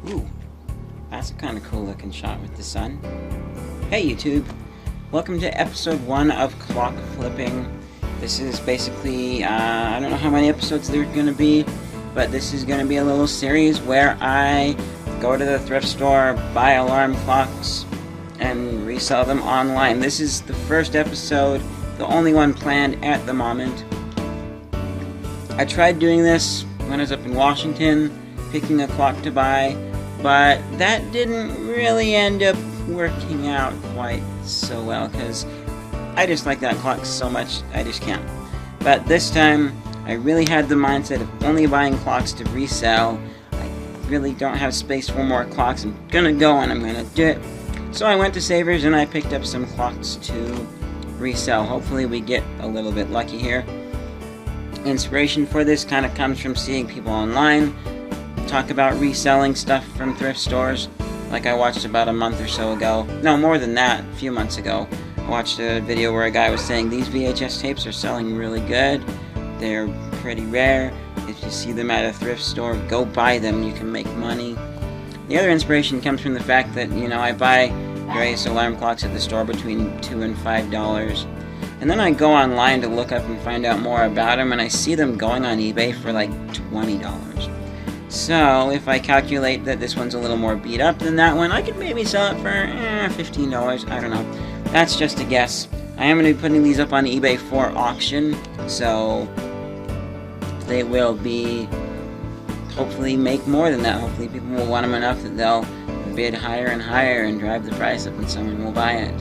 Ooh, that's a kind of cool looking shot with the sun. Hey YouTube, welcome to episode 1 of Clock Flipping. This is basically, I don't know how many episodes there are going to be, but this is going to be a little series where I go to the thrift store, buy alarm clocks, and resell them online. This is the first episode, the only one planned at the moment. I tried doing this when I was up in Washington, picking a clock to buy, but that didn't really end up working out quite so well, because I just like that clock so much, I just can't. But this time, I really had the mindset of only buying clocks to resell. I really don't have space for more clocks. I'm gonna go and I'm gonna do it. So I went to Savers and I picked up some clocks to resell. Hopefully we get a little bit lucky here. Inspiration for this kind of comes from seeing people online talk about reselling stuff from thrift stores. Like I watched about a month or so ago. No, more than that, a few months ago. I watched a video where a guy was saying these VHS tapes are selling really good. They're pretty rare. If you see them at a thrift store, go buy them. You can make money. The other inspiration comes from the fact that, I buy various alarm clocks at the store between $2 and $5. And then I go online to look up and find out more about them, and I see them going on eBay for like $20. So, if I calculate that this one's a little more beat up than that one, I could maybe sell it for $15. I don't know. That's just a guess. I am going to be putting these up on eBay for auction, so they will be, hopefully make more than that. Hopefully people will want them enough that they'll bid higher and higher and drive the price up and someone will buy it.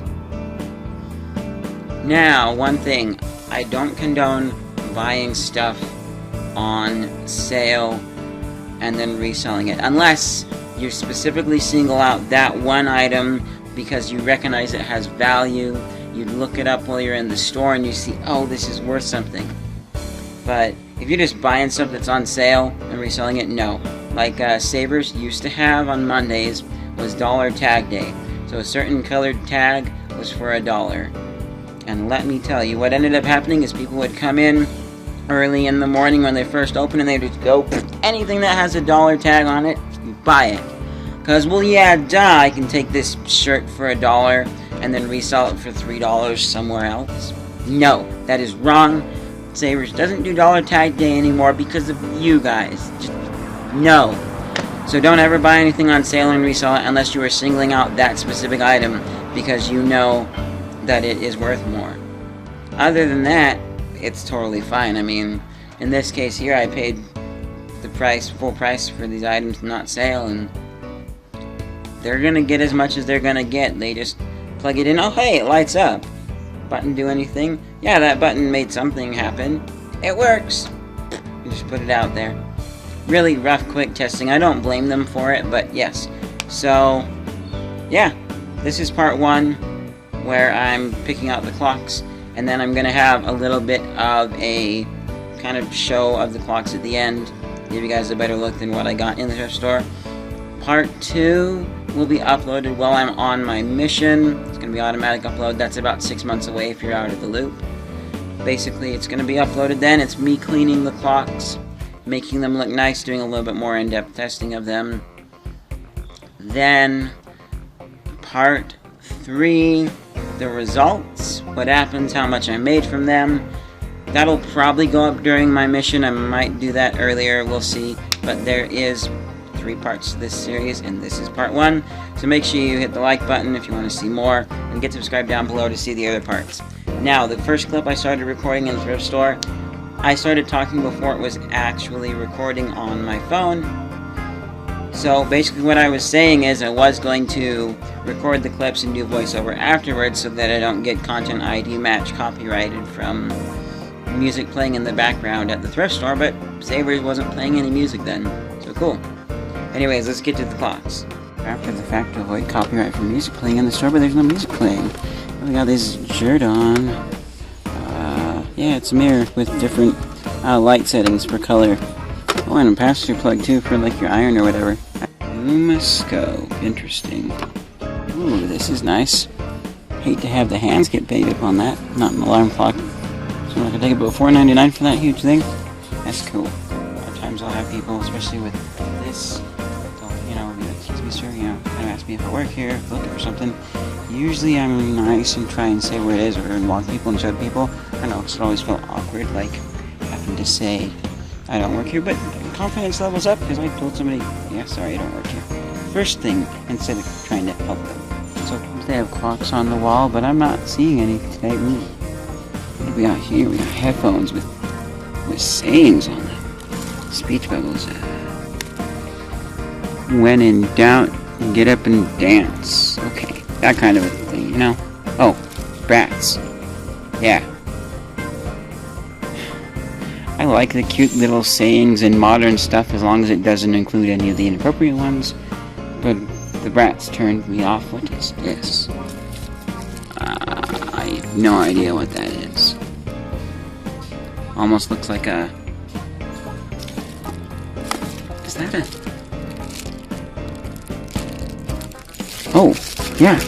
Now, one thing, I don't condone buying stuff on sale and then reselling it, unless you specifically single out that one item because you recognize it has value. You look it up while you're in the store and you see, oh, this is worth something. But if you're just buying stuff that's on sale and reselling it, no. Like Savers used to have on Mondays was dollar tag day. So a certain colored tag was for $1. And let me tell you, what ended up happening is people would come in early in the morning when they first open and they'd just go, anything that has a dollar tag on it, you buy it. Because, well, yeah, duh, I can take this shirt for $1 and then resell it for $3 somewhere else. No, that is wrong. Savers doesn't do dollar tag day anymore because of you guys. Just no. So don't ever buy anything on sale and resell it unless you are singling out that specific item because you know that it is worth more. Other than that, it's totally fine. I mean, in this case here, I paid the full price for these items not sale, and they're gonna get as much as they're gonna get. They just plug it in. Oh, hey, it lights up. Button do anything? Yeah, that button made something happen. It works. You just put it out there. Really rough, quick testing. I don't blame them for it, but yes. So, yeah, this is part 1 where I'm picking out the clocks, and then I'm going to have a little bit of a kind of show of the clocks at the end, give you guys a better look than what I got in the thrift store. Part 2 will be uploaded while I'm on my mission. It's going to be automatic upload. That's about 6 months away if you're out of the loop. Basically, it's going to be uploaded then. It's me cleaning the clocks, making them look nice, doing a little bit more in-depth testing of them. Then, part 3, the results, what happens, how much I made from them. That'll probably go up during my mission. I might do that earlier, we'll see. But there is 3 parts to this series, and this is part 1. So make sure you hit the like button if you want to see more, and get subscribed down below to see the other parts. Now, the first clip I started recording in the thrift store, I started talking before it was actually recording on my phone. So basically what I was saying is I was going to record the clips and do voiceover afterwards so that I don't get content ID match copyrighted from music playing in the background at the thrift store, but Savers wasn't playing any music then, so cool. Anyways, let's get to the clocks. After the fact to avoid copyright from music playing in the store, but there's no music playing. We got this shirt on. Yeah, it's a mirror with different light settings for color. Oh, and a pass-through plug too for like your iron or whatever. Lumascope, interesting. Ooh, this is nice. Hate to have the hands get paid up on that. Not an alarm clock. So I could take about $4.99 for that huge thing. That's cool. A lot of times I'll have people, especially with this, they'll, maybe me if I work here, looking for something. Usually I'm nice and try and say where it is or walk people and show people. I don't know, because it always felt awkward, like having to say I don't work here, but confidence levels up because I told somebody, yeah, sorry, I don't work here. First thing, instead of trying to help them. So they have clocks on the wall, but I'm not seeing any today. Ooh. What do we got here? We got headphones with sayings on them. Speech bubbles. When in doubt, get up and dance. Okay, that kind of a thing, you know? Oh, brats. Yeah. I like the cute little sayings and modern stuff as long as it doesn't include any of the inappropriate ones. But the brats turned me off. What is this? I have no idea what that is. Almost looks like a... Is that a... Oh, yeah.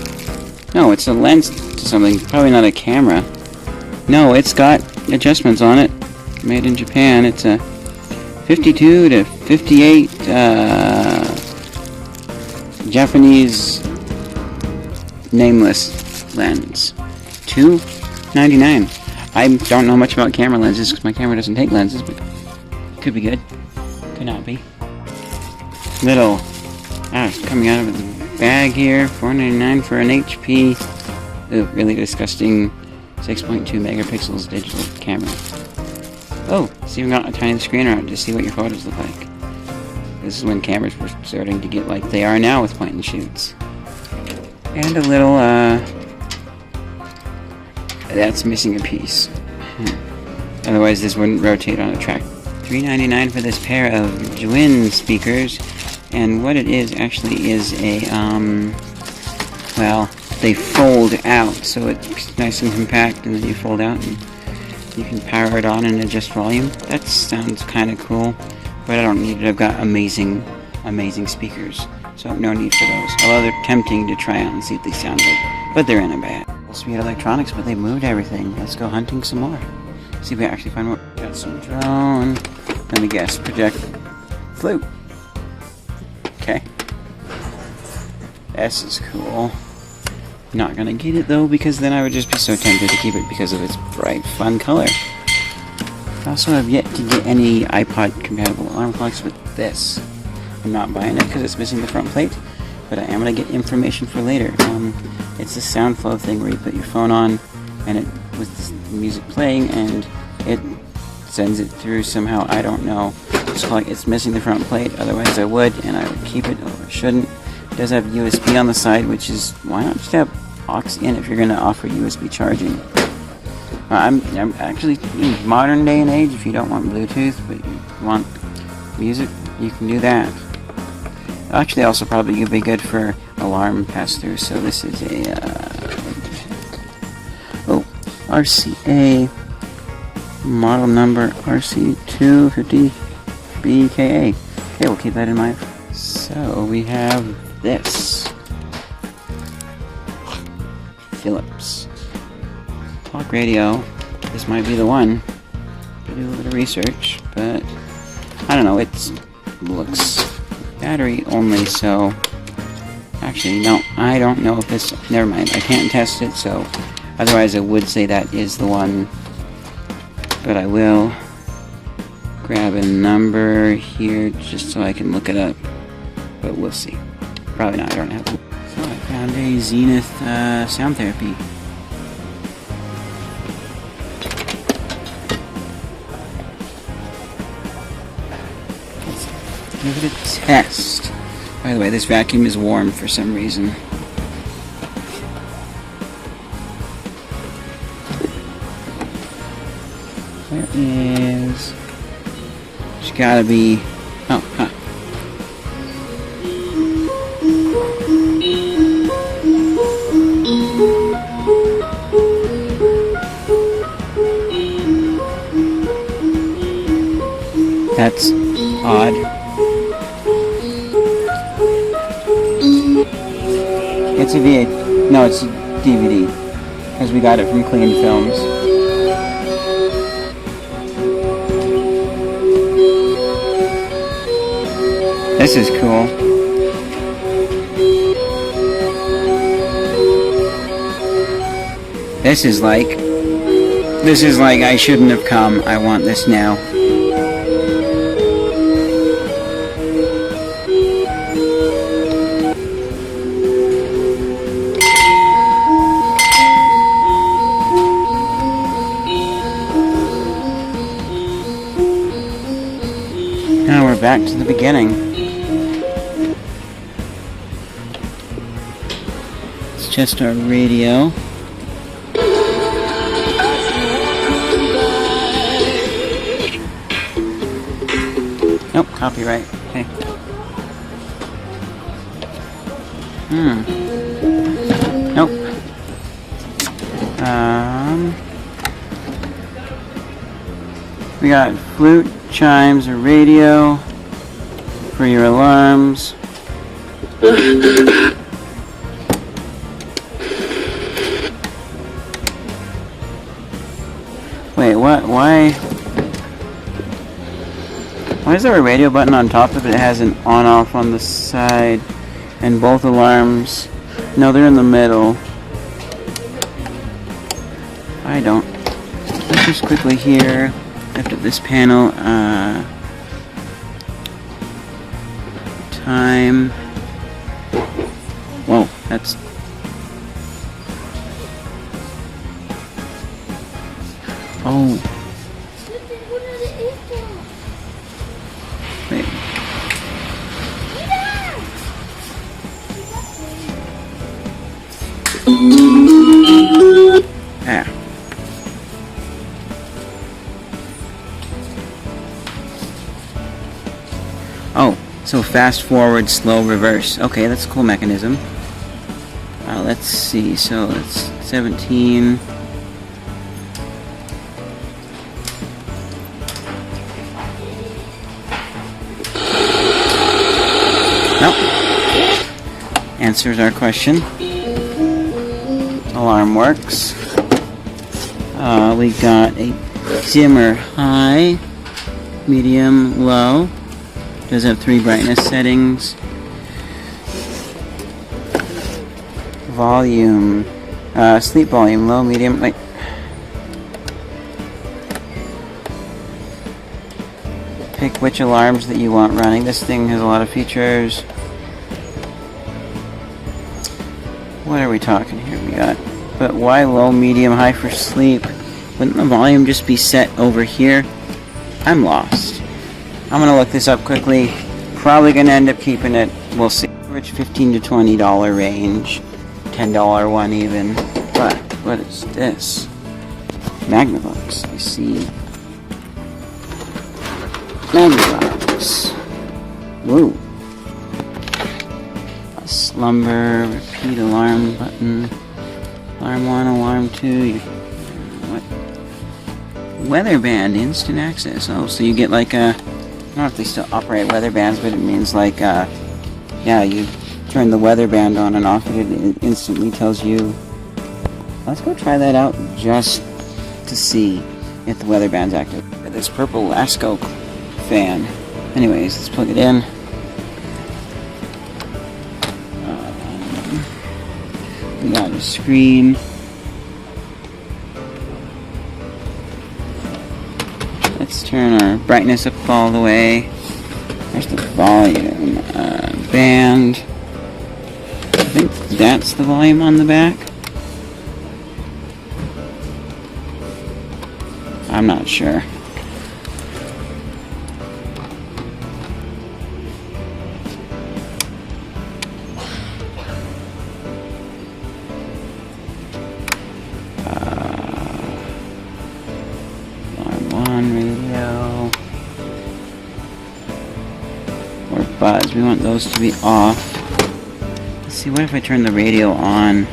No, it's a lens to something. Probably not a camera. No, it's got adjustments on it. Made in Japan. It's a 52 to 58 Japanese nameless lens. $2.99. I don't know much about camera lenses because my camera doesn't take lenses, but could be good. Could not be. Little coming out of the bag here, $4.99 for an HP. Ooh, really disgusting 6.2 megapixels digital camera. Oh, it's even got a tiny screen around to see what your photos look like. This is when cameras were starting to get like they are now with point and shoots. And a little, that's missing a piece. Otherwise this wouldn't rotate on a track. $3.99 for this pair of Jwin speakers. And what it is actually is a, well, they fold out, so it's nice and compact, and then you fold out and you can power it on and adjust volume. That sounds kind of cool, but I don't need it. I've got amazing speakers, so no need for those. Although they're tempting to try out and see if they sound good, but they're in a bad. Sweet electronics, but they moved everything. Let's go hunting some more. See if we actually find more. Got some drone. Let me guess. Project. Flute. Okay. This is cool. Not gonna get it though, because then I would just be so tempted to keep it because of its bright, fun color. I also have yet to get any iPod compatible alarm clocks with this. I'm not buying it because it's missing the front plate, but I am gonna get information for later. It's a SoundFlow thing where you put your phone on and it with music playing and it sends it through somehow. I don't know. It's missing the front plate, otherwise I would, and I would keep it, or I shouldn't. It does have USB on the side, which is, why not just have aux in if you're going to offer USB charging? I'm actually, in modern day and age, if you don't want Bluetooth, but you want music, you can do that. Actually, also probably would be good for alarm pass-through, so this is a, RCA, model number RC250BKA. Okay, we'll keep that in mind. So, we have this. Philips. Talk radio. This might be the one. Do a little bit of research, but I don't know, it looks battery only, so actually, no, I don't know if this, never mind, I can't test it, so otherwise I would say that is the one, but I will grab a number here just so I can look it up, but we'll see. Probably not, I don't have it. So I found a Zenith sound therapy. Let's give it a test. By the way, this vacuum is warm for some reason. There is... There's gotta be... Oh, huh. That's odd. It's a VA. No, it's a DVD. Because we got it from Clean Films. This is cool. This is like I shouldn't have come. I want this now. Now we're back to the beginning. It's just our radio. Nope, copyright. Okay. Nope. We got flute, chimes, a radio for your alarms. Wait, what? Why is there a radio button on top of it? It has an on-off on the side, and both alarms. No, they're in the middle. I don't. Let's just quickly here. Lift up this panel. Time. Whoa, that's. Oh. Wait. Ah. Oh, so fast forward, slow reverse. Okay, that's a cool mechanism. Let's see. So it's 17. Nope. Answers our question. Alarm works. We got a dimmer high, medium, low. Does have 3 brightness settings. Volume, sleep volume, low, medium. Wait. Pick which alarms that you want running. This thing has a lot of features. What are we talking here? We got, but why low, medium, high for sleep? Wouldn't the volume just be set over here? I'm lost. I'm gonna look this up quickly. Probably gonna end up keeping it. We'll see. Average $15 to $20 range, $10 one even. But what is this? Magnavox. I see. Magnavox. Whoa. A slumber, repeat alarm button. Alarm 1, alarm 2. What? Weather band, instant access. Oh, so you get like a. I don't know if they still operate weather bands, but it means like, yeah, you turn the weather band on and off, and it instantly tells you. Let's go try that out just to see if the weather band's active. This purple Lasco fan. Anyways, let's plug it in. We got a screen. Let's turn our brightness up all the way. There's the volume. Band. I think that's the volume on the back. I'm not sure. Radio or buzz. We want those to be off. Let's see, what if I turn the radio on?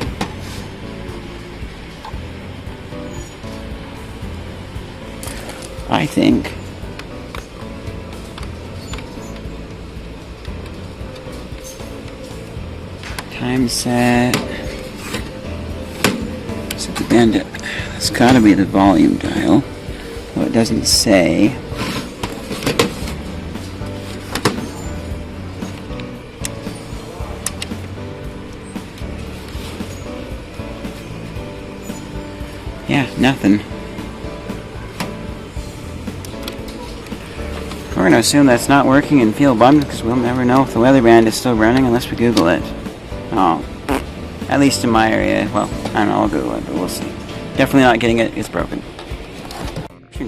I think time set. Set the band up. That's gotta be the volume dial. Well, it doesn't say. Yeah, nothing. We're gonna assume that's not working and feel bummed because we'll never know if the weather band is still running unless we Google it. Oh. At least in my area. Well, I don't know, I'll Google it, but we'll see. Definitely not getting it, it's broken.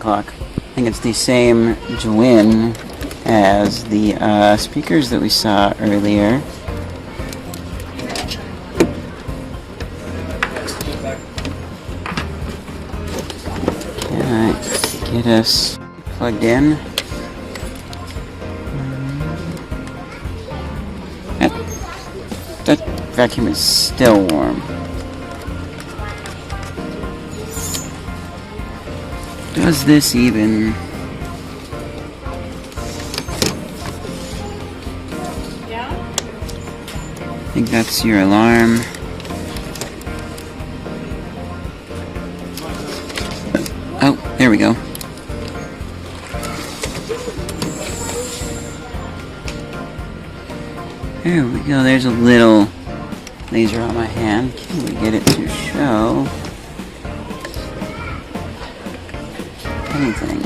Clock. I think it's the same Jwin as the speakers that we saw earlier. Can I get us plugged in? That vacuum is still warm. Does this even... Yeah? I think that's your alarm. Oh, there we go. There we go, there's a little laser on my hand. Can we get it to show anything?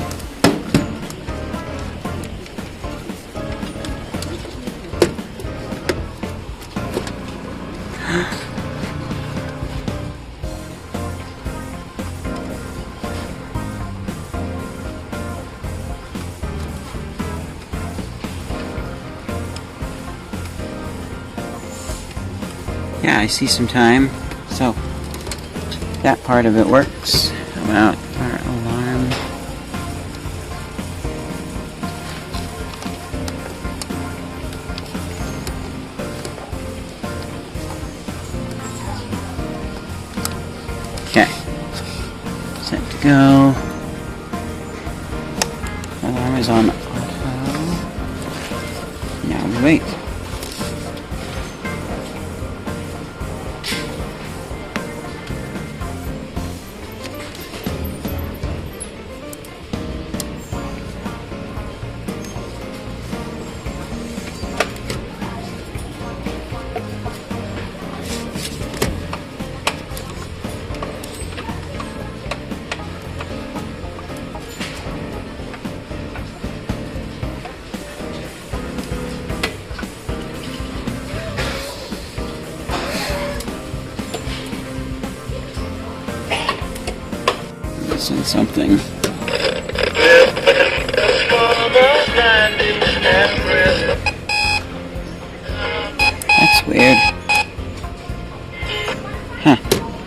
Yeah, I see some time. So, that part of it works. How about our alarm? Okay. Set to go. Alarm is on auto. Now we wait. Missing something. That's weird. Huh.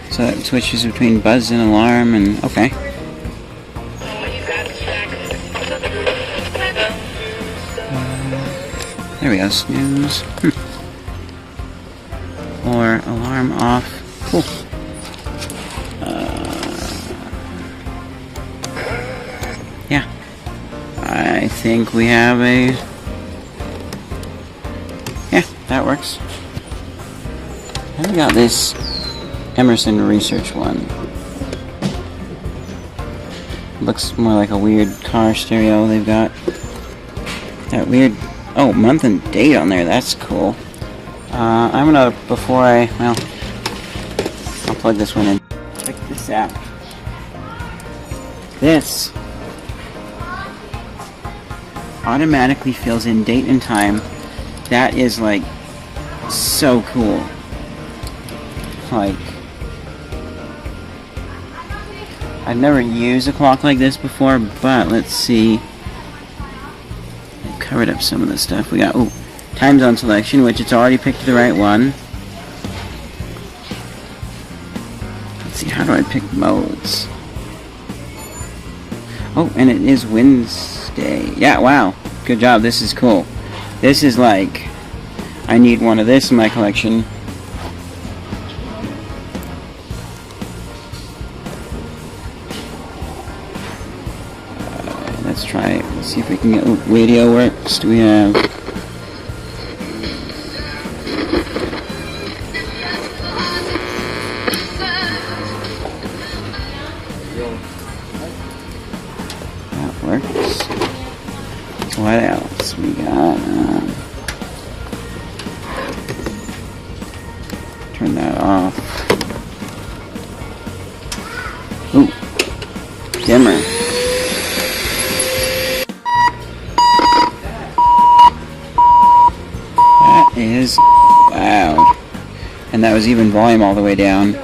So that switches between buzz and alarm and... okay. There we go. Snooze. Or alarm off. Cool. Yeah. I think we have a... yeah, that works. And we got this Emerson Research one. Looks more like a weird car stereo they've got. That weird... oh, month and date on there. That's cool. I'm gonna, before I... well, I'll plug this one in. Check this out. This automatically fills in date and time. That is, like, so cool. Like, I've never used a clock like this before, but let's see. I've covered up some of the stuff. We got, time zone selection, which it's already picked the right one. Let's see, how do I pick modes? Oh, and it is Wednesday. Yeah, wow. Good job. This is cool. This is like, I need one of this in my collection. Let's try it. Let's see if we can get... radio works. Do we have... that works. What else we got? Turn that off. Ooh, dimmer. That is loud. And that was even volume all the way down.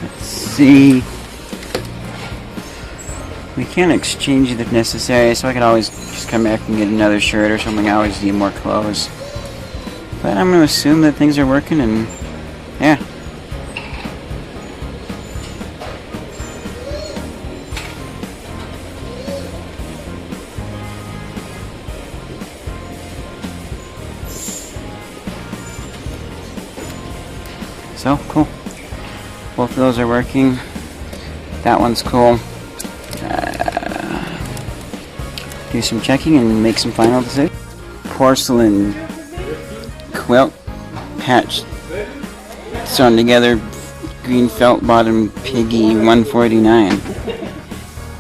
Let's see. We can exchange it if necessary, so I could always just come back and get another shirt or something. I always need more clothes. But I'm going to assume that things are working, and yeah. So, cool. Both of those are working. That one's cool. Do some checking and make some final decisions. Porcelain quilt patch sewn together, green felt bottom piggy 149.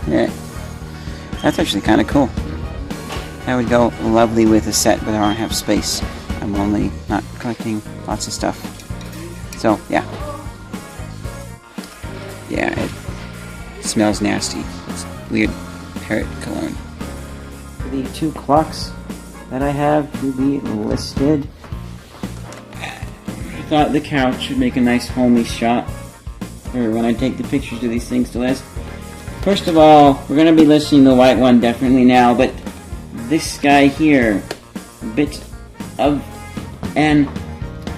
Yeah, that's actually kind of cool. That would go lovely with a set, but I don't have space. I'm only not collecting lots of stuff. So yeah, it smells nasty. It's weird parrot cologne. The 2 clocks that I have to be listed. I thought the couch would make a nice homey shot for when I take the pictures of these things to list. First of all, we're going to be listing the white one definitely now, but this guy here, a bit of an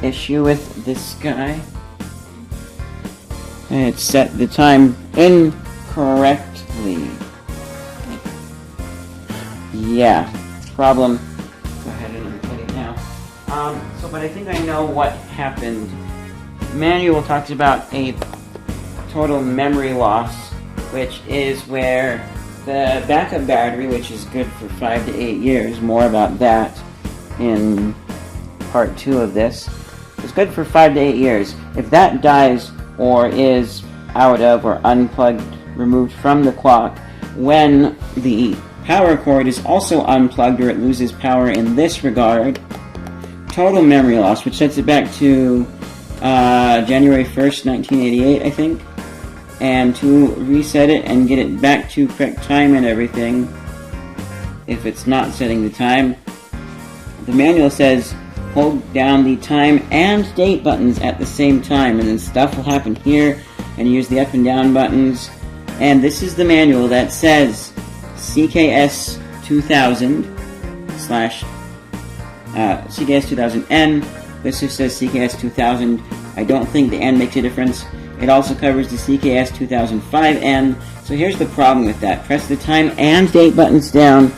issue with this guy. And it set the time incorrectly. Yeah, problem. Go ahead and unplug it now. But I think I know what happened. The manual talks about a total memory loss, which is where the backup battery, which is good for 5 to 8 years, more about that in part 2 of this, is good for 5 to 8 years. If that dies or is out of or unplugged, removed from the clock, when the power cord is also unplugged or it loses power in this regard, total memory loss, which sets it back to January 1st, 1988, I think. And to reset it and get it back to correct time and everything, if it's not setting the time, the manual says hold down the time and date buttons at the same time, and then stuff will happen here, and use the up and down buttons. And this is the manual that says CKS 2000 slash CKS 2000N. This just says CKS 2000. I don't think the N makes a difference. It also covers the CKS 2005N. So here's the problem with that. Press the time and date buttons down.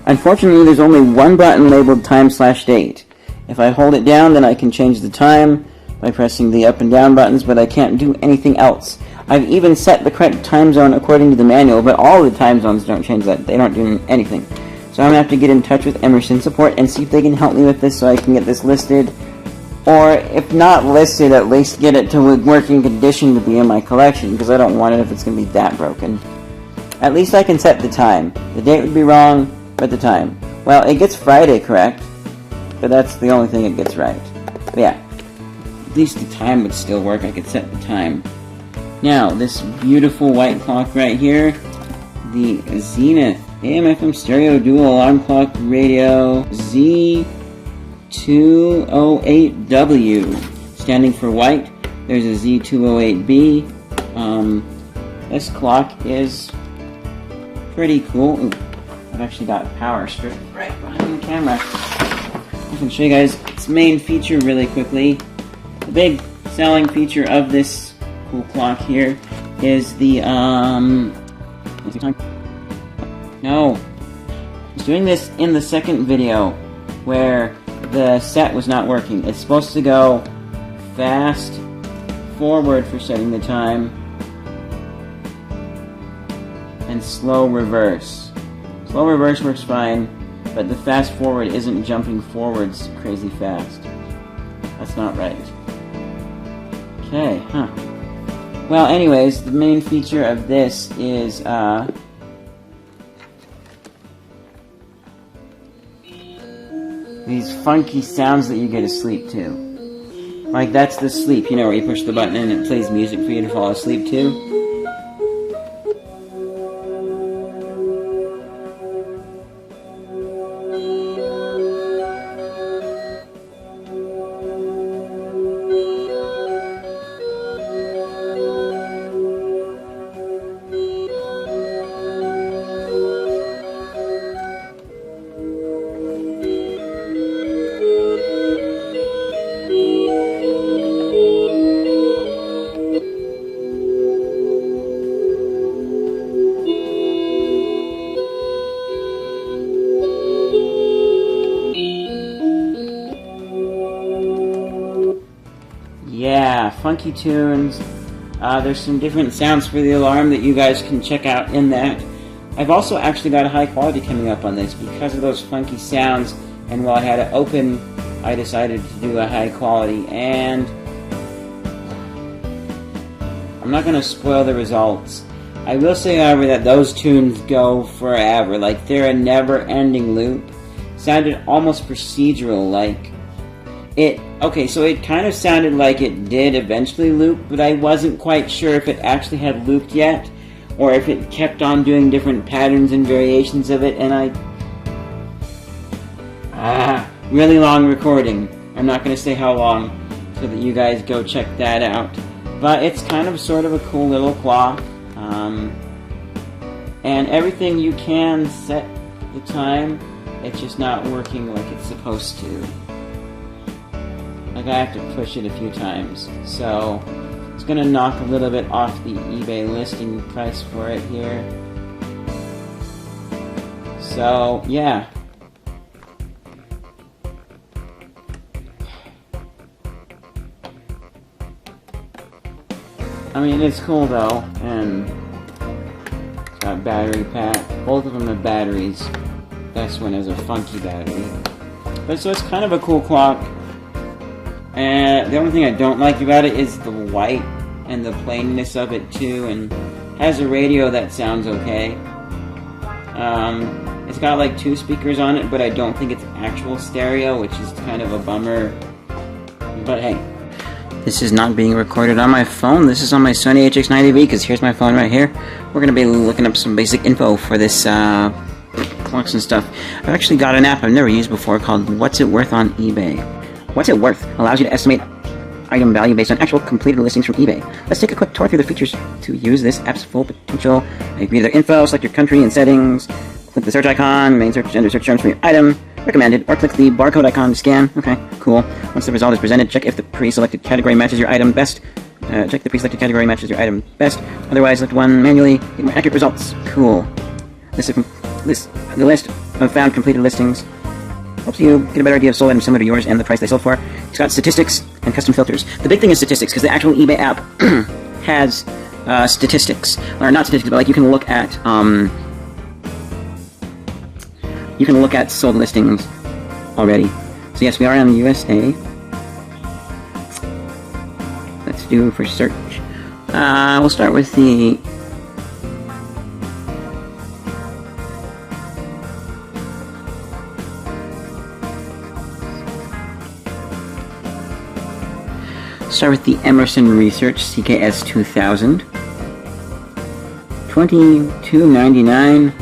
Unfortunately, there's only one button labeled time/date. If I hold it down, then I can change the time by pressing the up and down buttons, but I can't do anything else. I've even set the correct time zone according to the manual, but all the time zones don't change that. They don't do anything. So I'm going to have to get in touch with Emerson Support and see if they can help me with this so I can get this listed. Or, if not listed, at least get it to a working condition to be in my collection, because I don't want it if it's going to be that broken. At least I can set the time. The date would be wrong, but the time. Well, it gets Friday correct, but that's the only thing it gets right. But yeah, at least the time would still work. I could set the time. Now, this beautiful white clock right here, the Zenith AM/FM stereo dual alarm clock radio Z208W, standing for white. There's a Z208B. This clock is pretty cool. Ooh, I've actually got power strip right behind the camera. I can show you guys its main feature really quickly. The big selling feature of this cool clock here is the no, I was doing this in the second video where the set was not working. It's supposed to go fast forward for setting the time and slow reverse. Slow reverse works fine, but the fast forward isn't jumping forwards crazy fast. That's not right. Okay, huh. Well, anyways, the main feature of this is, these funky sounds that you get asleep to. Like, that's the sleep, you know, where you push the button and it plays music for you to fall asleep to. Yeah, funky tunes. There's some different sounds for the alarm that you guys can check out in that. I've also actually got a high quality coming up on this because of those funky sounds, and while I had it open, I decided to do a high quality, and I'm not going to spoil the results. I will say, however, that those tunes go forever. Like, they're a never-ending loop. Sounded almost procedural, like okay, so it kind of sounded like it did eventually loop, but I wasn't quite sure if it actually had looped yet, or if it kept on doing different patterns and variations of it, and really long recording. I'm not going to say how long, so that you guys go check that out. But it's kind of sort of a cool little clock, and everything you can set the time, it's just not working like it's supposed to. Like, I have to push it a few times, so it's going to knock a little bit off the eBay listing price for it here. So, yeah. I mean, it's cool though, and it's got battery pack. Both of them have batteries. Best one has a funky battery. But so it's kind of a cool clock. And the only thing I don't like about it is the white and the plainness of it too, and has a radio that sounds okay. It's got like 2 speakers on it, but I don't think it's actual stereo, which is kind of a bummer. But hey, this is not being recorded on my phone. This is on my Sony HX90V, because here's my phone right here. We're going to be looking up some basic info for this clocks and stuff. I've actually got an app I've never used before called What's It Worth on eBay. What's It Worth allows you to estimate item value based on actual completed listings from eBay. Let's take a quick tour through the features to use this app's full potential. You can read their info, select your country and settings, click the search icon, main search, enter search terms for your item, recommended, or click the barcode icon to scan. Okay, cool. Once the result is presented, check if the pre-selected category matches your item best. Check the pre-selected category matches your item best. Otherwise, select one manually, get more accurate results. Cool. The list of found completed listings helps you get a better idea of sold items similar to yours and the price they sold for. It's got statistics and custom filters. The big thing is statistics, because the actual eBay app has statistics, or not statistics, but like you can look at sold listings already. So yes, we are on the USA. Let's do for search. We'll start with the Emerson Research CKS 2000. $22.99,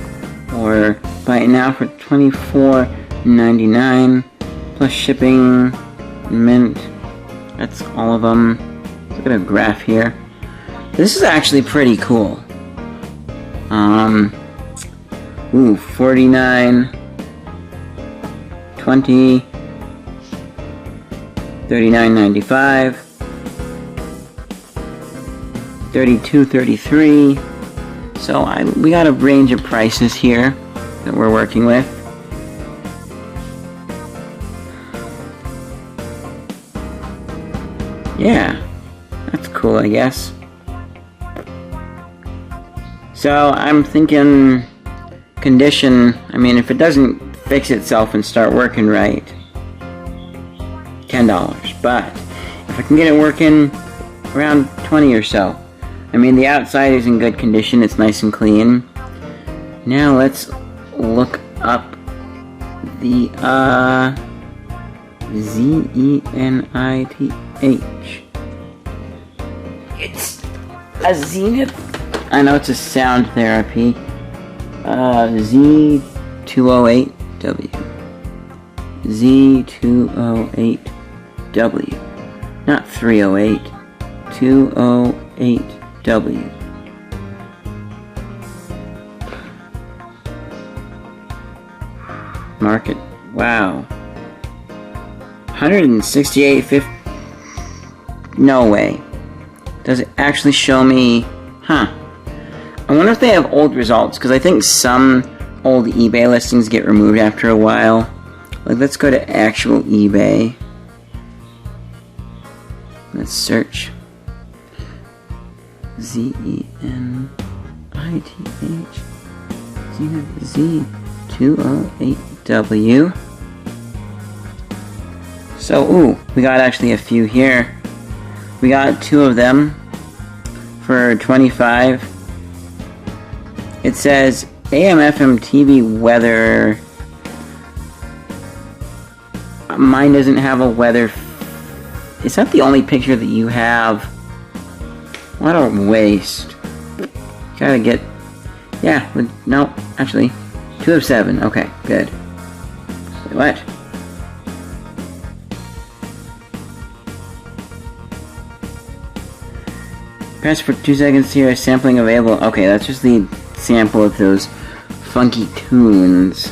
or buy it now for $24.99 plus shipping, mint. That's all of them. Look at a graph here. This is actually pretty cool. 49, 20, 39.95, 32.33. So we got a range of prices here that we're working with. Yeah, that's cool, I guess. So I'm thinking condition. I mean, if it doesn't fix itself and start working right, $10. But if I can get it working, around 20 or so. I mean, the outside is in good condition. It's nice and clean. Now let's look up the Zenit It's a Zenith. I know it's a sound therapy. Z208W. Z208W. Not 308. 208W. Market. Wow. 168.50. No way. Does it actually show me? Huh. I wonder if they have old results, because I think some old eBay listings get removed after a while. Like, let's go to actual eBay. Let's search. Z-E-N-I-T-H. Z208W. So, ooh, we got actually a few here. We got 2 of them for $25. It says AM/FM TV weather. Mine doesn't have a weather. Is that the only picture that you have? What a waste. Gotta get. Yeah, no, actually. 2 of 7. Okay, good. Wait, what? Press for 2 seconds here, sampling available. Okay, that's just the sample of those funky tunes.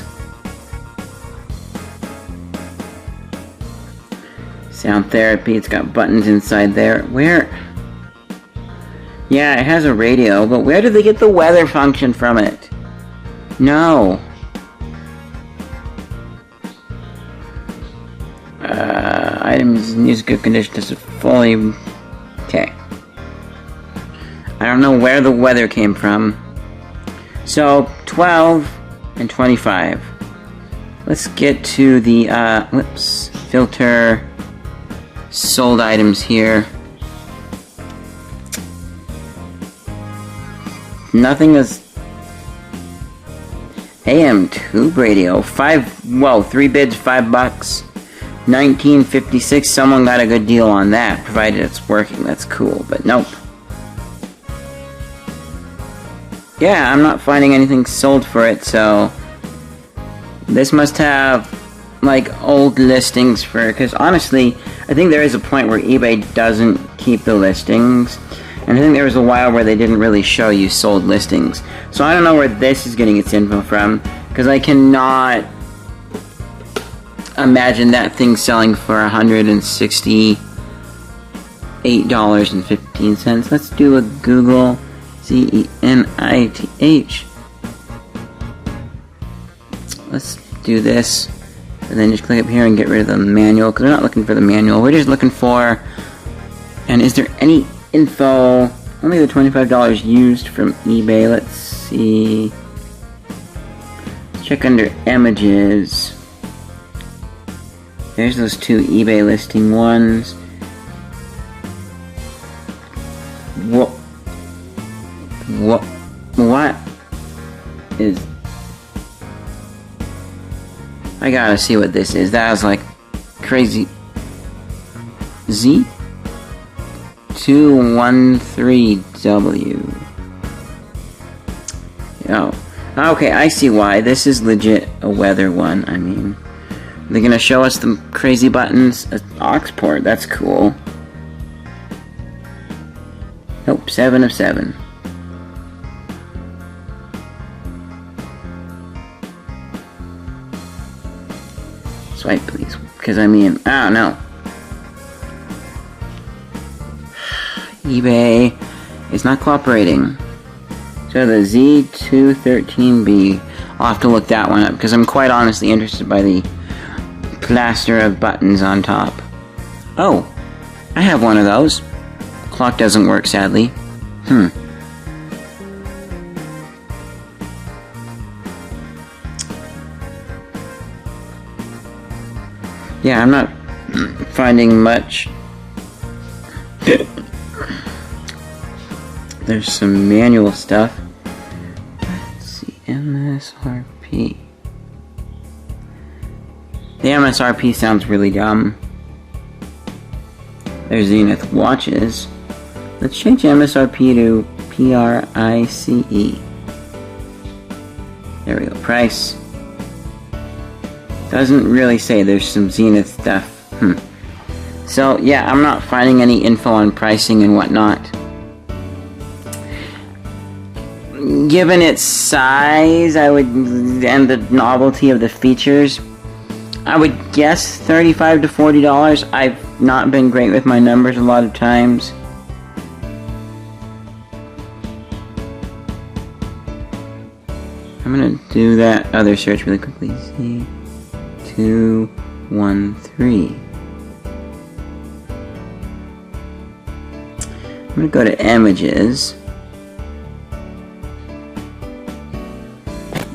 Sound therapy, it's got buttons inside there. Where? Yeah, it has a radio, but where did they get the weather function from it? No. Items in use good condition is fully. Okay. I don't know where the weather came from. So, 12 and 25. Let's get to the, whoops, filter sold items here. Nothing is AM tube radio. 3 bids, $5. 19.56. Someone got a good deal on that, provided it's working. That's cool, but nope. Yeah, I'm not finding anything sold for it, so this must have like old listings for, because honestly, I think there is a point where eBay doesn't keep the listings, and I think there was a while where they didn't really show you sold listings. So I don't know where this is getting its info from, because I cannot imagine that thing selling for $168.15. Let's do a Google Zenith. Let's do this, and then just click up here and get rid of the manual, because we're not looking for the manual, we're just looking for, and is there any info, only the $25 used from eBay. Let's see, let's check under images. There's those 2 eBay listing ones. What is... I gotta see what this is. That was like crazy. Z213W. Oh. Okay, I see why. This is legit a weather one. I mean, they're gonna show us the crazy buttons. Aux port, that's cool. Nope, 7 of 7. Swipe, please. Because, I mean, I don't know. eBay is not cooperating. So the Z213B, I'll have to look that one up, because I'm quite honestly interested by the plaster of buttons on top. Oh, I have one of those. Clock doesn't work, sadly. Yeah, I'm not finding much. There's some manual stuff. Let's see, MSRP. The MSRP sounds really dumb. There's Zenith watches. Let's change MSRP to PRICE. There we go. Price. Doesn't really say. There's some Zenith stuff. So, yeah, I'm not finding any info on pricing and whatnot. Given its size, and the novelty of the features, I would guess $35 to $40. I've not been great with my numbers a lot of times. I'm gonna do that other search really quickly. C213. I'm gonna go to images.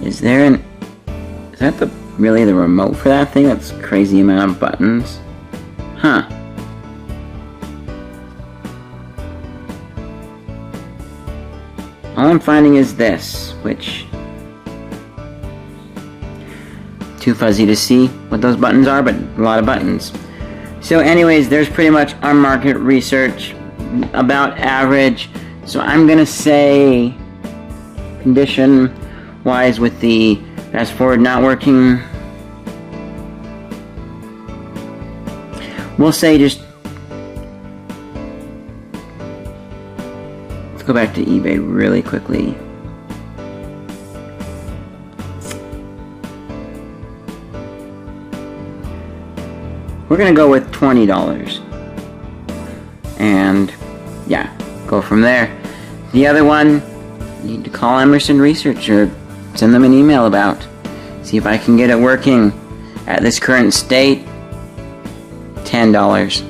Is that really the remote for that thing? That's a crazy amount of buttons. Huh. All I'm finding is this, which... too fuzzy to see what those buttons are, but a lot of buttons. So anyways, there's pretty much our market research, about average. So I'm gonna say, condition wise, with the fast forward not working, we'll say just, let's go back to eBay really quickly. We're gonna go with $20. And yeah, go from there. The other one, you need to call Emerson Research or send them an email about. See if I can get it working. At this current state, $10.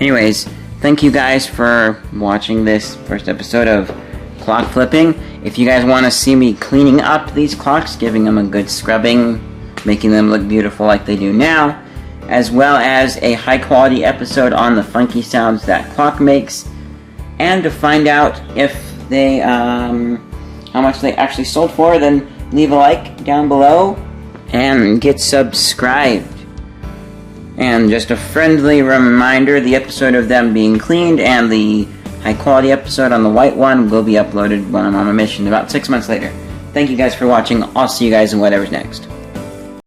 Anyways, thank you guys for watching this first episode of Clock Flipping. If you guys want to see me cleaning up these clocks, giving them a good scrubbing, making them look beautiful like they do now, as well as a high quality episode on the funky sounds that clock makes, and to find out if they, how much they actually sold for, then leave a like down below and get subscribed. And just a friendly reminder, the episode of them being cleaned and the high quality episode on the white one will be uploaded when I'm on a mission about 6 months later. Thank you guys for watching. I'll see you guys in whatever's next.